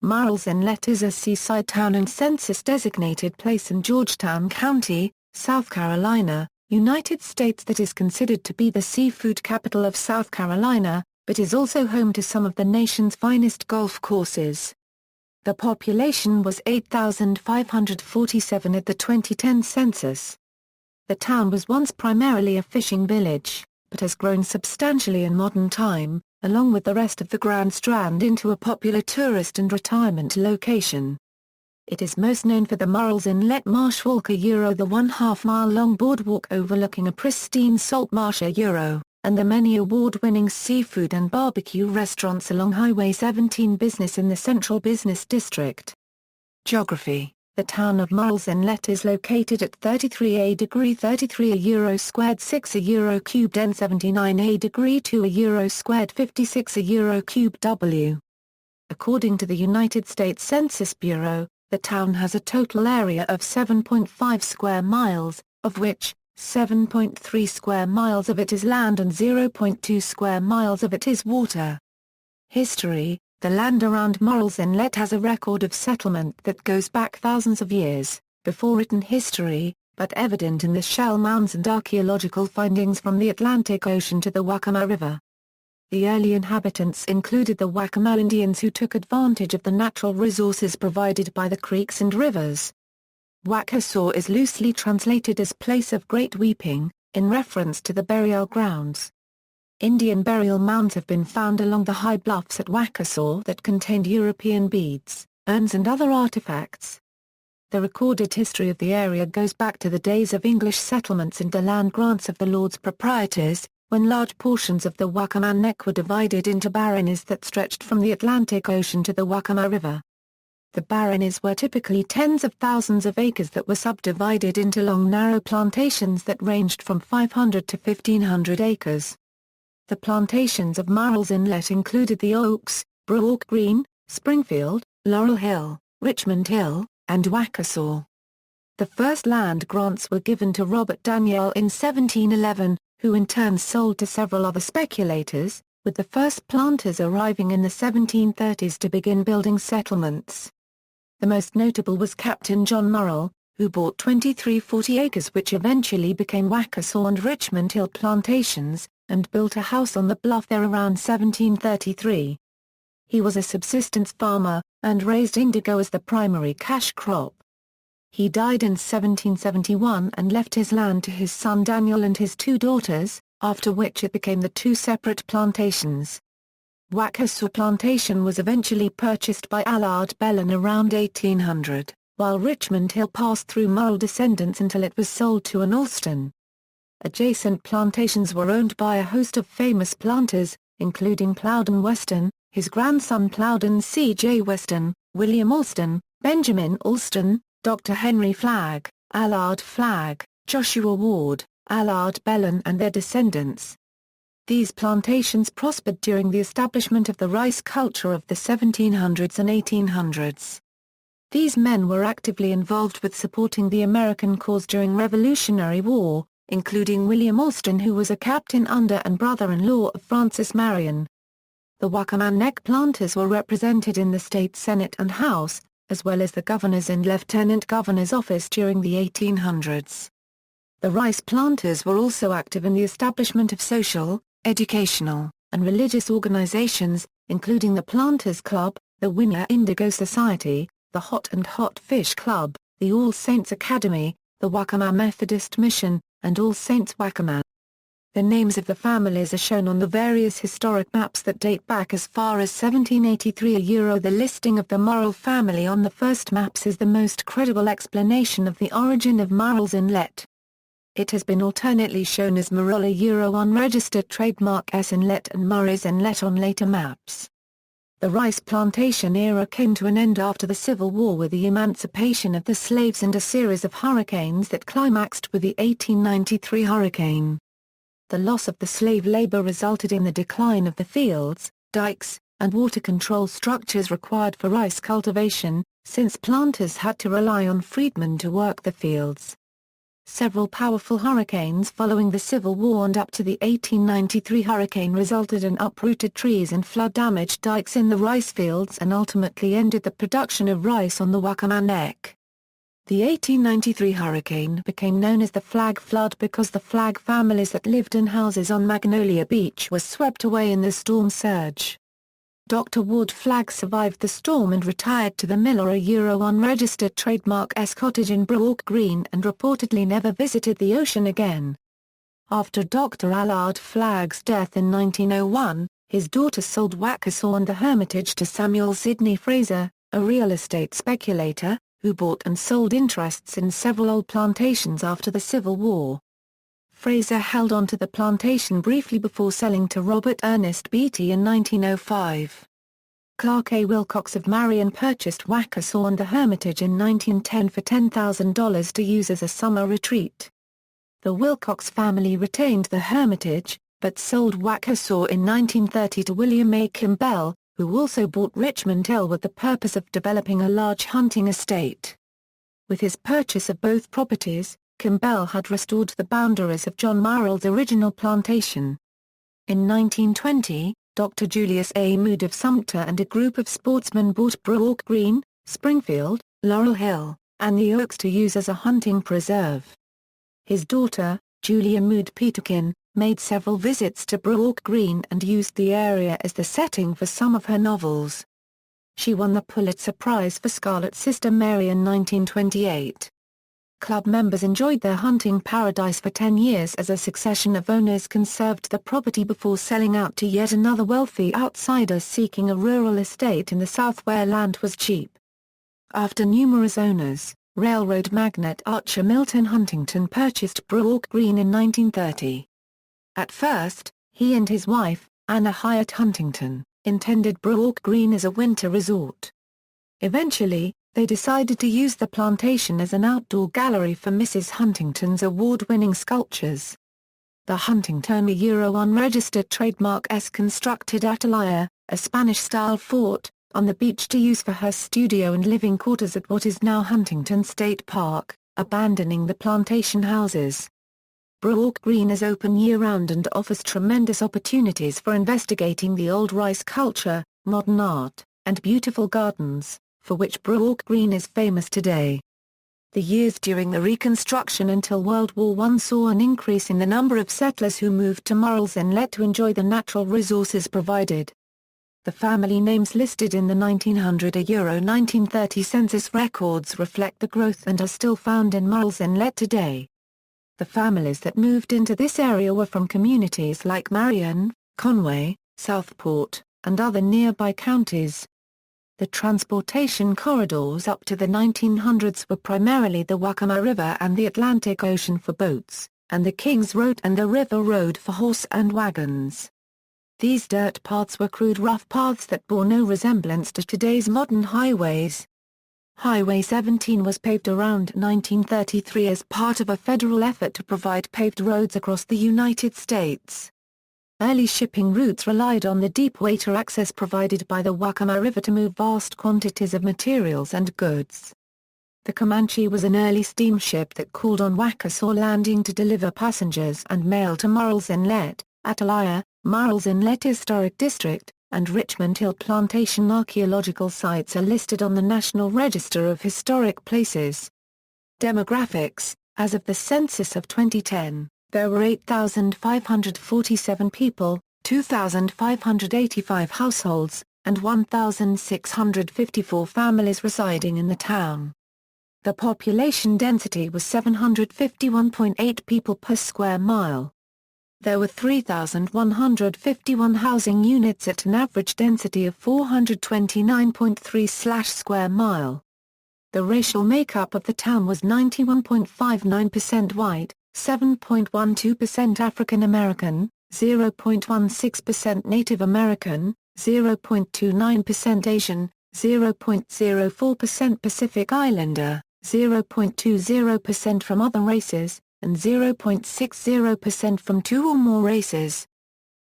Murrells Inlet is a seaside town and census-designated place in Georgetown County, South Carolina, United States that is considered to be the seafood capital of South Carolina, but is also home to some of the nation's finest golf courses. The population was 8,547 at the 2010 census. The town was once primarily a fishing village, but has grown substantially in modern time, along with the rest of the Grand Strand, into a popular tourist and retirement location. It is most known for the Murrells Inlet Marshwalk the 1.5-mile-long boardwalk overlooking a pristine saltmarsh and the many award-winning seafood and barbecue restaurants along Highway 17 business in the Central Business District. Geography: the town of Murrells Inlet is located at 33°33 €² 6 €³ and 79°2 €² 56 €³ W. According to the United States Census Bureau, the town has a total area of 7.5 square miles, of which 7.3 square miles of it is land and 0.2 square miles of it is water. History: the land around Murrells Inlet has a record of settlement that goes back thousands of years, before written history, but evident in the shell mounds and archaeological findings from the Atlantic Ocean to the Waccamaw River. The early inhabitants included the Waccamaw Indians who took advantage of the natural resources provided by the creeks and rivers. Wackasaw is loosely translated as place of great weeping, in reference to the burial grounds. Indian burial mounds have been found along the high bluffs at Wackasaw that contained European beads, urns and other artifacts. The recorded history of the area goes back to the days of English settlements and the land grants of the Lords Proprietors, when large portions of the Waccamaw Neck were divided into baronies that stretched from the Atlantic Ocean to the Waccamaw River. The baronies were typically tens of thousands of acres that were subdivided into long narrow plantations that ranged from 500 to 1,500 acres. The plantations of Murrells Inlet included the Oaks, Boardwalk Green, Springfield, Laurel Hill, Richmond Hill, and Wackasaw. The first land grants were given to Robert Daniel in 1711, who in turn sold to several other speculators, with the first planters arriving in the 1730s to begin building settlements. The most notable was Captain John Murrell, who bought 2340 acres which eventually became Wackasaw and Richmond Hill plantations, and built a house on the bluff there around 1733. He was a subsistence farmer, and raised indigo as the primary cash crop. He died in 1771 and left his land to his son Daniel and his two daughters, after which it became the two separate plantations. Wackasaw Plantation was eventually purchased by Allard Bellin around 1800, while Richmond Hill passed through Murrell descendants until it was sold to an Alston. Adjacent plantations were owned by a host of famous planters, including Plowden Weston, his grandson Plowden C. J. Weston, William Alston, Benjamin Alston, Dr. Henry Flagg, Allard Flagg, Joshua Ward, Allard Bellin and their descendants. These plantations prospered during the establishment of the rice culture of the 1700s and 1800s. These men were actively involved with supporting the American cause during Revolutionary War, including William Alston, who was a captain under and brother-in-law of Francis Marion. The Waccamaw Neck planters were represented in the state Senate and House, as well as the governor's and lieutenant governor's office during the 1800s. The rice planters were also active in the establishment of social, educational, and religious organizations, including the Planters Club, the Winner Indigo Society, the Hot and Hot Fish Club, the All Saints Academy, the Waccamaw Methodist Mission, and All Saints Waccamaw. The names of the families are shown on the various historic maps that date back as far as 1783. The listing of the Murrell family on the first maps is the most credible explanation of the origin of Murrells Inlet. It has been alternately shown as Murrell on registered trademark S Inlet and Murray's Inlet on later maps. The rice plantation era came to an end after the Civil War with the emancipation of the slaves and a series of hurricanes that climaxed with the 1893 hurricane. The loss of the slave labor resulted in the decline of the fields, dikes, and water control structures required for rice cultivation, since planters had to rely on freedmen to work the fields. Several powerful hurricanes following the Civil War and up to the 1893 hurricane resulted in uprooted trees and flood-damaged dikes in the rice fields and ultimately ended the production of rice on the Waccamaw Neck. The 1893 hurricane became known as the Flag Flood because the flag families that lived in houses on Magnolia Beach were swept away in the storm surge. Dr. Ward Flagg survived the storm and retired to the Miller unregistered trademark S cottage in Boardwalk Green and reportedly never visited the ocean again. After Dr. Allard Flagg's death in 1901, his daughter sold Wackasaw and the Hermitage to Samuel Sidney Fraser, a real estate speculator, who bought and sold interests in several old plantations after the Civil War. Fraser held on to the plantation briefly before selling to Robert Ernest Beatty in 1905. Clark A. Wilcox of Marion purchased Wackasaw and the Hermitage in 1910 for $10,000 to use as a summer retreat. The Wilcox family retained the Hermitage, but sold Wackasaw in 1930 to William A. Kimbell, who also bought Richmond Hill with the purpose of developing a large hunting estate. With his purchase of both properties, Kimbell had restored the boundaries of John Murrell's original plantation. In 1920, Dr. Julius A. Mood of Sumter and a group of sportsmen bought Boardwalk Green, Springfield, Laurel Hill, and the Oaks to use as a hunting preserve. His daughter, Julia Mood Peterkin, made several visits to Boardwalk Green and used the area as the setting for some of her novels. She won the Pulitzer Prize for Scarlet Sister Mary in 1928. Club members enjoyed their hunting paradise for 10 years as a succession of owners conserved the property before selling out to yet another wealthy outsider seeking a rural estate in the South where land was cheap. After numerous owners, railroad magnate Archer Milton Huntington purchased Boardwalk Green in 1930. At first, he and his wife, Anna Hyatt Huntington, intended Boardwalk Green as a winter resort. Eventually, they decided to use the plantation as an outdoor gallery for Mrs. Huntington's award-winning sculptures. The Huntington unregistered trademark S constructed Atalaya, a Spanish-style fort, on the beach to use for her studio and living quarters at what is now Huntington State Park, abandoning the plantation houses. Boardwalk Green is open year-round and offers tremendous opportunities for investigating the old rice culture, modern art, and beautiful gardens, for which Boardwalk Green is famous today. The years during the Reconstruction until World War I saw an increase in the number of settlers who moved to Murrells Inlet to enjoy the natural resources provided. The family names listed in the 1930 census records reflect the growth and are still found in Murrells Inlet today. The families that moved into this area were from communities like Marion, Conway, Southport, and other nearby counties. The transportation corridors up to the 1900s were primarily the Waccamaw River and the Atlantic Ocean for boats, and the Kings Road and the River Road for horse and wagons. These dirt paths were crude rough paths that bore no resemblance to today's modern highways. Highway 17 was paved around 1933 as part of a federal effort to provide paved roads across the United States. Early shipping routes relied on the deep water access provided by the Waccamaw River to move vast quantities of materials and goods. The Comanche was an early steamship that called on Wackasaw Landing to deliver passengers and mail to Murrells Inlet, Atalaya, Murrells Inlet Historic District, and Richmond Hill Plantation. Archaeological sites are listed on the National Register of Historic Places. Demographics: as of the census of 2010, there were 8,547 people, 2,585 households, and 1,654 families residing in the town. The population density was 751.8 people per square mile. There were 3,151 housing units at an average density of 429.3 square mile. The racial makeup of the town was 91.59% white, 7.12% African American, 0.16% Native American, 0.29% Asian, 0.04% Pacific Islander, 0.20% from other races, and 0.60% from two or more races.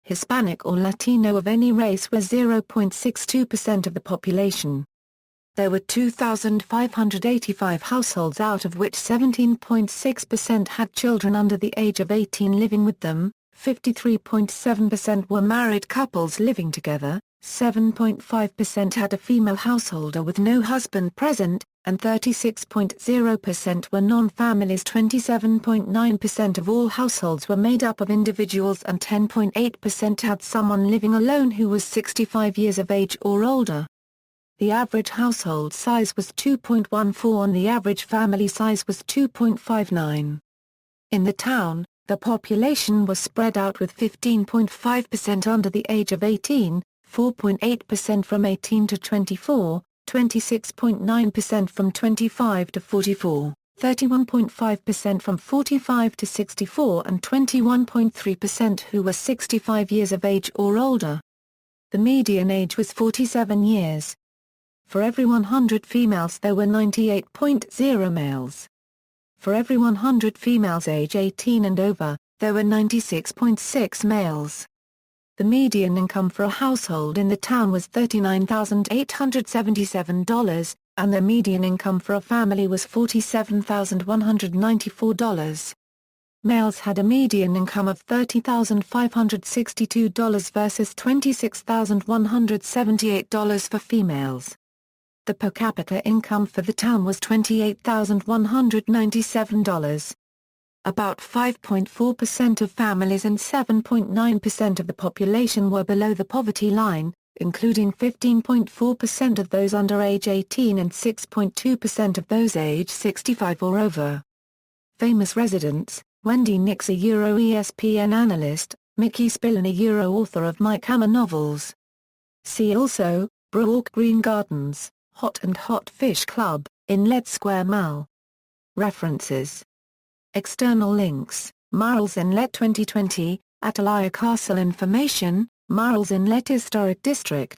Hispanic or Latino of any race were 0.62% of the population. there were 2,585 households, out of which 17.6% had children under the age of 18 living with them, 53.7% were married couples living together, 7.5% had a female householder with no husband present, and 36.0% were non-families. 27.9% of all households were made up of individuals, and 10.8% had someone living alone who was 65 years of age or older. The average household size was 2.14 and the average family size was 2.59. In the town, the population was spread out, with 15.5% under the age of 18, 4.8% from 18 to 24, 26.9% from 25 to 44, 31.5% from 45 to 64 and 21.3% who were 65 years of age or older. The median age was 47 years. For every 100 females there were 98.0 males. For every 100 females age 18 and over, there were 96.6 males. The median income for a household in the town was $39,877, and the median income for a family was $47,194. Males had a median income of $30,562 versus $26,178 for females. The per capita income for the town was $28,197. About 5.4% of families and 7.9% of the population were below the poverty line, including 15.4% of those under age 18 and 6.2% of those age 65 or over. Famous residents: Wendy Nix, ESPN analyst; Mickey Spillane, author of Mike Hammer novels. See also, Boardwalk, Green Gardens, Hot and Hot Fish Club, Inlet Square Mall. References. External links: Murrells Inlet 2020, Atalaya Castle information, Murrells Inlet Historic District.